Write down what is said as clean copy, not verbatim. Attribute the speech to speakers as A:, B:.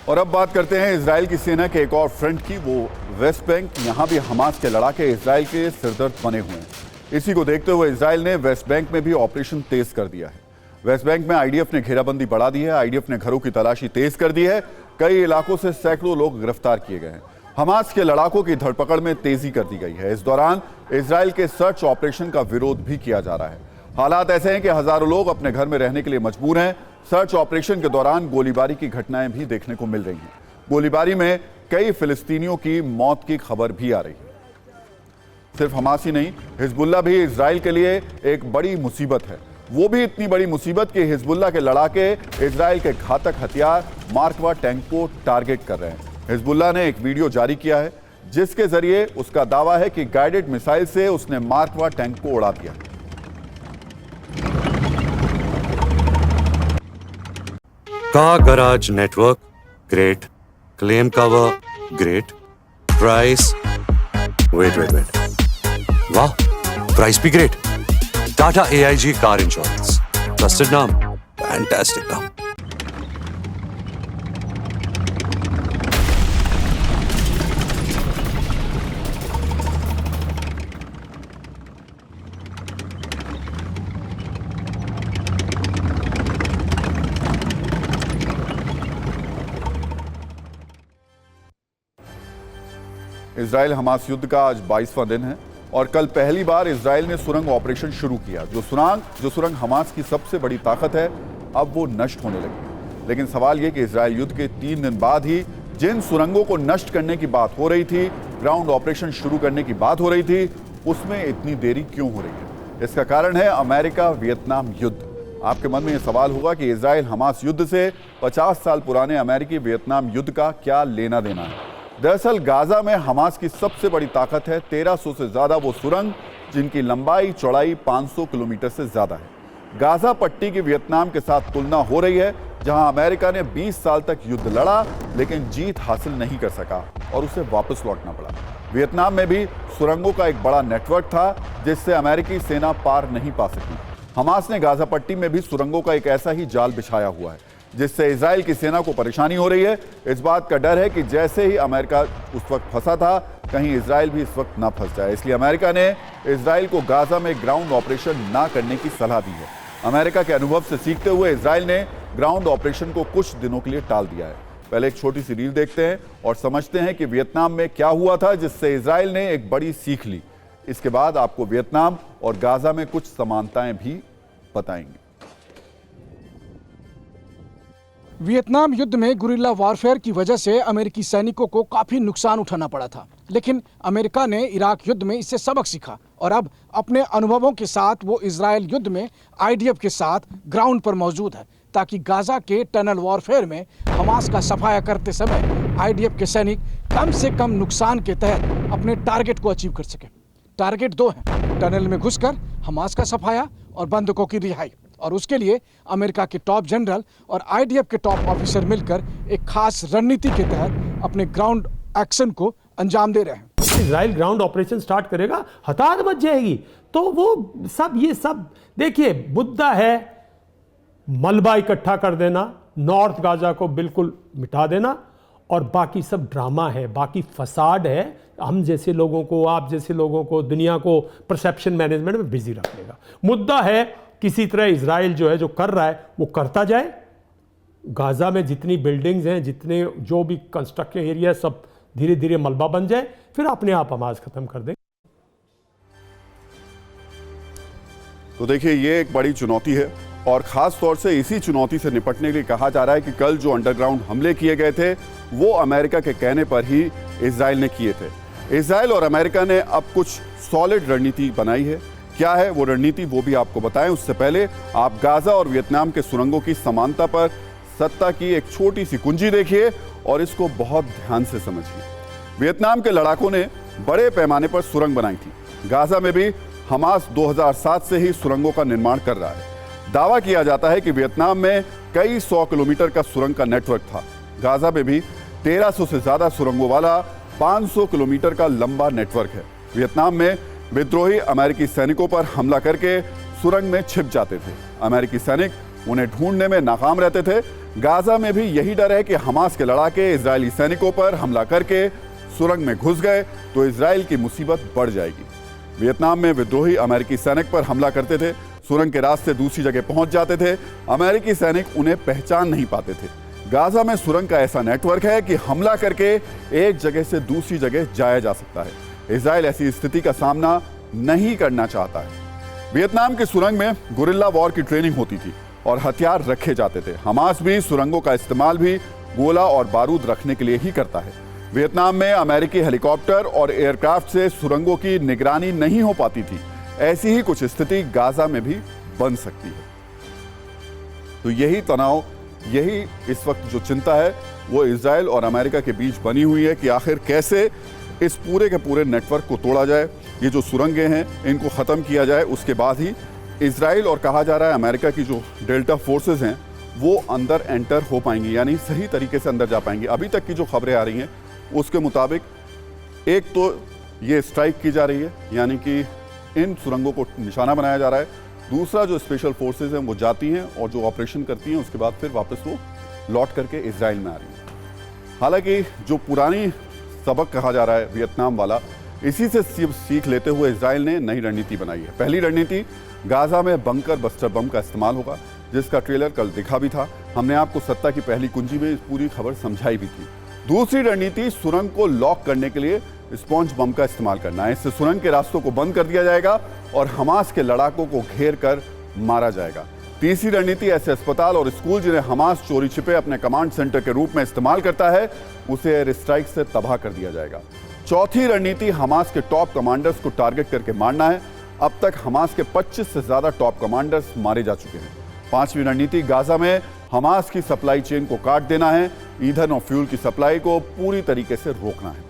A: और अब बात करते हैं इजराइल की सेना के एक और फ्रंट की, वो वेस्ट बैंक। यहां भी हमास के लड़ाके इजराइल के सिरदर्द बने हुए हैं। इसी को देखते हुए इजराइल ने वेस्ट बैंक में भी ऑपरेशन तेज कर दिया है। वेस्ट बैंक में आईडीएफ ने घेराबंदी बढ़ा दी है। आईडीएफ ने घरों की तलाशी तेज कर दी है। कई इलाकों से सैकड़ों लोग गिरफ्तार किए गए हैं। हमास के लड़ाकों की धरपकड़ में तेजी कर दी गई है। इस दौरान इजराइल के सर्च ऑपरेशन का विरोध भी किया जा रहा है। हालात ऐसे हैं कि हजारों लोग अपने घर में रहने के लिए मजबूर हैं। सर्च ऑपरेशन के दौरान गोलीबारी की घटनाएं भी देखने को मिल रही हैं। गोलीबारी में कई फिलिस्तीनियों की मौत की खबर भी आ रही है। सिर्फ हमास ही नहीं, हिजबुल्लाह भी इजराइल के लिए एक बड़ी मुसीबत है। वो भी इतनी बड़ी मुसीबत कि हिजबुल्लाह के लड़ाके इजराइल के घातक हथियार मार्कवा टैंक को टारगेट कर रहे हैं। हिजबुल्लाह ने एक वीडियो जारी किया है जिसके जरिए उसका दावा है कि गाइडेड मिसाइल से उसने मार्कवा टैंक को उड़ा दिया।
B: Car garage network great, claim cover great, price wait वाह, प्राइस भी great. Tata AIG car insurance, trusted नाम, फैंटास्टिक नाम।
A: इजराइल हमास युद्ध का आज 22वां दिन है और कल पहली बार इजराइल ने सुरंग ऑपरेशन शुरू किया। जो सुरंग हमास की सबसे बड़ी ताकत है, अब वो नष्ट होने लगी है। लेकिन सवाल ये कि इजराइल युद्ध के 3 दिन बाद ही जिन सुरंगों को नष्ट करने की बात हो रही थी, ग्राउंड ऑपरेशन शुरू करने की बात हो रही थी, उसमें इतनी देरी क्यों हो रही है? इसका कारण है अमेरिका वियतनाम युद्ध। आपके मन में यह सवाल होगा कि इजराइल हमास युद्ध से 50 साल पुराने अमेरिकी वियतनाम युद्ध का क्या लेना देना है। दरअसल गाजा में हमास की सबसे बड़ी ताकत है 1300 से ज्यादा वो सुरंग जिनकी लंबाई चौड़ाई 500 किलोमीटर से ज्यादा है। गाजा पट्टी की वियतनाम के साथ तुलना हो रही है, जहां अमेरिका ने 20 साल तक युद्ध लड़ा लेकिन जीत हासिल नहीं कर सका और उसे वापस लौटना पड़ा। वियतनाम में भी सुरंगों का एक बड़ा नेटवर्क था जिससे अमेरिकी सेना पार नहीं पा सकी। हमास ने गाजा पट्टी में भी सुरंगों का एक ऐसा ही जाल बिछाया हुआ है जिससे इजराइल की सेना को परेशानी हो रही है। इस बात का डर है कि जैसे ही अमेरिका उस वक्त फंसा था, कहीं इजराइल भी इस वक्त ना फंस जाए। इसलिए अमेरिका ने इजराइल को गाजा में ग्राउंड ऑपरेशन ना करने की सलाह दी है। अमेरिका के अनुभव से सीखते हुए इजराइल ने ग्राउंड ऑपरेशन को कुछ दिनों के लिए टाल दिया है। पहले एक छोटी सी रील देखते हैं और समझते हैं कि वियतनाम में क्या हुआ था जिससे इजराइल ने एक बड़ी सीख ली। इसके बाद आपको वियतनाम और गाजा में कुछ समानताएं भी बताएंगे।
C: वियतनाम युद्ध में गुरिल्ला वॉरफेयर की वजह से अमेरिकी सैनिकों को काफी नुकसान उठाना पड़ा था, लेकिन अमेरिका ने इराक युद्ध में इससे सबक सीखा और अब अपने अनुभवों के साथ वो इजराइल युद्ध में आईडीएफ के साथ ग्राउंड पर मौजूद है ताकि गाजा के टनल वॉरफेयर में हमास का सफाया करते समय आईडीएफ के सैनिक कम से कम नुकसान के तहत अपने टारगेट को अचीव कर सके। टारगेट 2 हैं, टनल में घुसकर हमास का सफाया और बंधकों की रिहाई। और उसके लिए अमेरिका के टॉप जनरल और आईडीएफ के टॉप ऑफिसर मिलकर एक खास रणनीति के तहत अपने ग्राउंड एक्शन को अंजाम दे रहे हैं।
D: इजराइल ग्राउंड ऑपरेशन स्टार्ट करेगा, हताहत मच जाएगी। तो वो ये सब देखिए, मुद्दा है मलबा इकट्ठा कर देना, नॉर्थ गाजा को बिल्कुल मिटा देना, और बाकी सब ड्रामा है, बाकी फसाड है। हम जैसे लोगों को, आप जैसे लोगों को, दुनिया को परसेप्शन मैनेजमेंट में बिजी रखेगा। मुद्दा है किसी तरह इजराइल जो है, जो कर रहा है वो करता जाए। गाजा में जितनी बिल्डिंग्स हैं, जितने जो भी कंस्ट्रक्शन एरिया, सब धीरे धीरे मलबा बन जाए, फिर अपने आप हमास खत्म कर दें।
A: तो देखिए, ये एक बड़ी चुनौती है और खास तौर से इसी चुनौती से निपटने के लिए कहा जा रहा है कि कल जो अंडरग्राउंड हमले किए गए थे वो अमेरिका के कहने पर ही इजराइल ने किए थे। इजराइल और अमेरिका ने अब कुछ सॉलिड रणनीति बनाई है। क्या है वो रणनीति, वो भी आपको बताएं। उससे पहले आप गाजा और वियतनाम के सुरंगों की समानता पर सत्ता की एक छोटी सी कुंजी देखिए और इसको बहुत ध्यान से समझिए। वियतनाम के लड़ाकों ने बड़े पैमाने पर सुरंग बनाई थी। गाजा में भी हमास 2007 से ही सुरंगों का निर्माण कर रहा है। दावा किया जाता है कि वियतनाम में कई 100 किलोमीटर का सुरंग का नेटवर्क था। गाजा में भी 1300 से ज्यादा सुरंगों वाला 500 किलोमीटर का लंबा नेटवर्क है। वियतनाम में विद्रोही अमेरिकी सैनिकों पर हमला करके सुरंग में छिप जाते थे। अमेरिकी सैनिक उन्हें ढूंढने में नाकाम रहते थे। गाजा में भी यही डर है कि हमास के लड़ाके इजरायली सैनिकों पर हमला करके सुरंग में घुस गए तो इजराइल की मुसीबत बढ़ जाएगी। वियतनाम में विद्रोही अमेरिकी सैनिक पर हमला करते थे, सुरंग के रास्ते दूसरी जगह पहुंच जाते थे, अमेरिकी सैनिक उन्हें पहचान नहीं पाते थे। गाजा में सुरंग का ऐसा नेटवर्क है कि हमला करके एक जगह से दूसरी जगह जाया जा सकता है। इजराइल ऐसी स्थिति का सामना नहीं करना चाहता है। वियतनाम की सुरंग में गुरिल्ला वॉर की ट्रेनिंग होती थी और हथियार रखे जाते थे। हमास भी सुरंगों का इस्तेमाल भी गोला और बारूद रखने के लिए ही करता है। वियतनाम में अमेरिकी हेलीकॉप्टर और एयरक्राफ्ट से सुरंगों की निगरानी नहीं हो पाती थी। ऐसी ही कुछ स्थिति गाजा में भी बन सकती है। तो यही तनाव, यही इस वक्त जो चिंता है वो इजराइल और अमेरिका के बीच बनी हुई है कि आखिर कैसे इस पूरे के पूरे नेटवर्क को तोड़ा जाए। ये जो सुरंगें हैं इनको ख़त्म किया जाए, उसके बाद ही इजराइल और कहा जा रहा है अमेरिका की जो डेल्टा फोर्सेस हैं वो अंदर एंटर हो पाएंगी, यानी सही तरीके से अंदर जा पाएंगी। अभी तक की जो खबरें आ रही हैं उसके मुताबिक एक तो ये स्ट्राइक की जा रही है, यानी कि इन सुरंगों को निशाना बनाया जा रहा है। दूसरा जो स्पेशल फोर्सेस हैं वो जाती हैं और जो ऑपरेशन करती हैं उसके बाद फिर वापस वो लौट करके इजराइल में आ रही हैं। हालांकि जो पुरानी सबक कहा जा रहा है वियतनाम वाला, इसी से सीख लेते हुए इजराइल ने नई रणनीति बनाई है। पहली रणनीति गाजा में बंकर बस्टर बम का इस्तेमाल होगा, जिसका ट्रेलर कल दिखा भी था। हमने आपको सत्ता की पहली कुंजी में पूरी खबर समझाई भी थी। दूसरी रणनीति सुरंग को लॉक करने के लिए स्पॉन्ज बम का इस्तेमाल करना है। इससे सुरंग के रास्तों को बंद कर दिया जाएगा और हमास के लड़ाकों को घेर कर मारा जाएगा। तीसरी रणनीति ऐसे अस्पताल और स्कूल जिन्हें हमास चोरी छिपे अपने कमांड सेंटर के रूप में इस्तेमाल करता है, उसे एयर स्ट्राइक से तबाह कर दिया जाएगा। चौथी रणनीति हमास के टॉप कमांडर्स को टारगेट करके मारना है। अब तक हमास के 25 से ज्यादा टॉप कमांडर्स मारे जा चुके हैं। पांचवी रणनीति गाजा में हमास की सप्लाई चेन को काट देना है। ईंधन और फ्यूल की सप्लाई को पूरी तरीके से रोकना है।